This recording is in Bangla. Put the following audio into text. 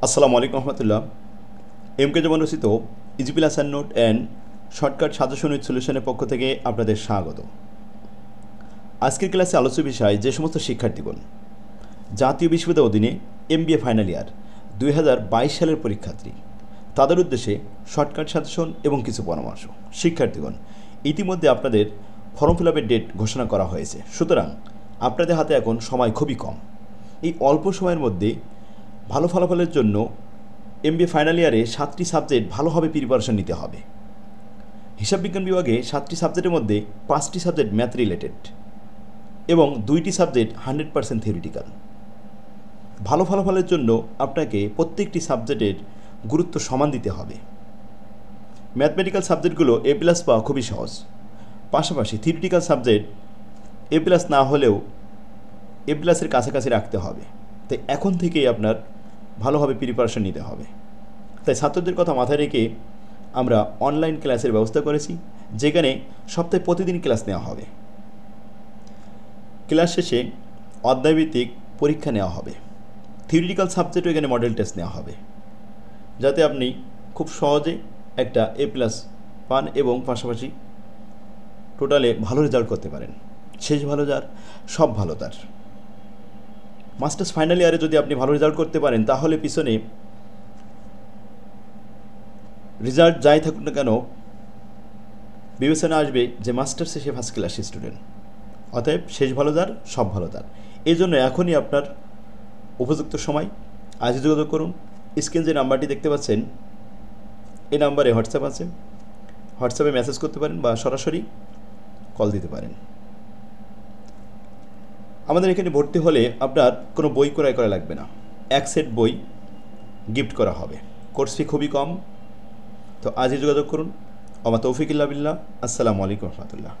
আসসালামু আলাইকুম রহমতুল্লাহ। এমকে যেমন রচিত easy plus and note and shortcut suggestion with সলিউশনের পক্ষ থেকে আপনাদের স্বাগত। আজকের ক্লাসে আলোচ্য বিষয় যে সমস্ত শিক্ষার্থীগণ জাতীয় বিশ্ববিদ্যালয়ের অধীনে এমবিএ ফাইনাল ইয়ার 2022 সালের পরীক্ষার্থী, তাদের উদ্দেশ্যে শর্টকাট সাজেশন এবং কিছু পরামর্শ। শিক্ষার্থীগণ, ইতিমধ্যে আপনাদের ফর্ম ফিল আপের ডেট ঘোষণা করা হয়েছে, সুতরাং আপনাদের হাতে এখন সময় খুবই কম। এই অল্প সময়ের মধ্যে ভালো ফলাফলের জন্য এমবিএ ফাইনাল ইয়ারে 7টি সাবজেক্ট ভালোভাবে প্রিপারেশন নিতে হবে। হিসাব বিজ্ঞান বিভাগে 7টি সাবজেক্টের মধ্যে 5টি সাবজেক্ট ম্যাথ রিলেটেড এবং 2টি সাবজেক্ট 100% থিওরিটিক্যাল। ভালো ফলাফলের জন্য আপনাকে প্রত্যেকটি সাবজেক্টের গুরুত্ব সমান দিতে হবে। ম্যাথমেটিক্যাল সাবজেক্টগুলো এ প্লাস পাওয়া খুবই সহজ, পাশাপাশি থিওরিটিক্যাল সাবজেক্ট এ প্লাস না হলেও এ প্লাসের কাছাকাছি রাখতে হবে। তাই এখন থেকেই আপনার ভালোভাবে প্রিপারেশন নিতে হবে। তাই ছাত্রদের কথা মাথায় রেখে আমরা অনলাইন ক্লাসের ব্যবস্থা করেছি, যেখানে সপ্তাহে প্রতিদিন ক্লাস নেওয়া হবে। ক্লাস শেষে অধ্যায়ভিত্তিক পরীক্ষা নেওয়া হবে। থিওরিটিক্যাল সাবজেক্টও এখানে মডেল টেস্ট নেওয়া হবে, যাতে আপনি খুব সহজে একটা এ প্লাস পান এবং পাশাপাশি টোটালে ভালো রেজাল্ট করতে পারেন। শেষ ভালো যার, সব ভালো তার। মাস্টার্স ফাইনাল ইয়ারে যদি আপনি ভালো রেজাল্ট করতে পারেন, তাহলে পিছনে রেজাল্ট যাই থাকুক না কেন বিবেচনা আসবে যে মাস্টার্সে সে ফার্স্ট ক্লাস স্টুডেন্ট। অতএব শেষ ভালো যার, সব ভালো তার। এই জন্য এখনই আপনার উপযুক্ত সময়। আজই যোগাযোগ করুন। স্ক্রিন যে নাম্বারটি দেখতে পাচ্ছেন, এই নাম্বারে হোয়াটসঅ্যাপ আছে, হোয়াটসঅ্যাপে মেসেজ করতে পারেন বা সরাসরি কল দিতে পারেন। আমাদের এখানে ভর্তি হলে আপনার কোনো বই ক্রয় করা লাগবে না, এক সেট বই গিফট করা হবে। কোর্স ফি খুবই কম। তো আজই যোগাযোগ করুন। ওমা তৌফিক ইল্লা বিল্লাহ। আসসালামু আলাইকুম রহমতুল্লাহ।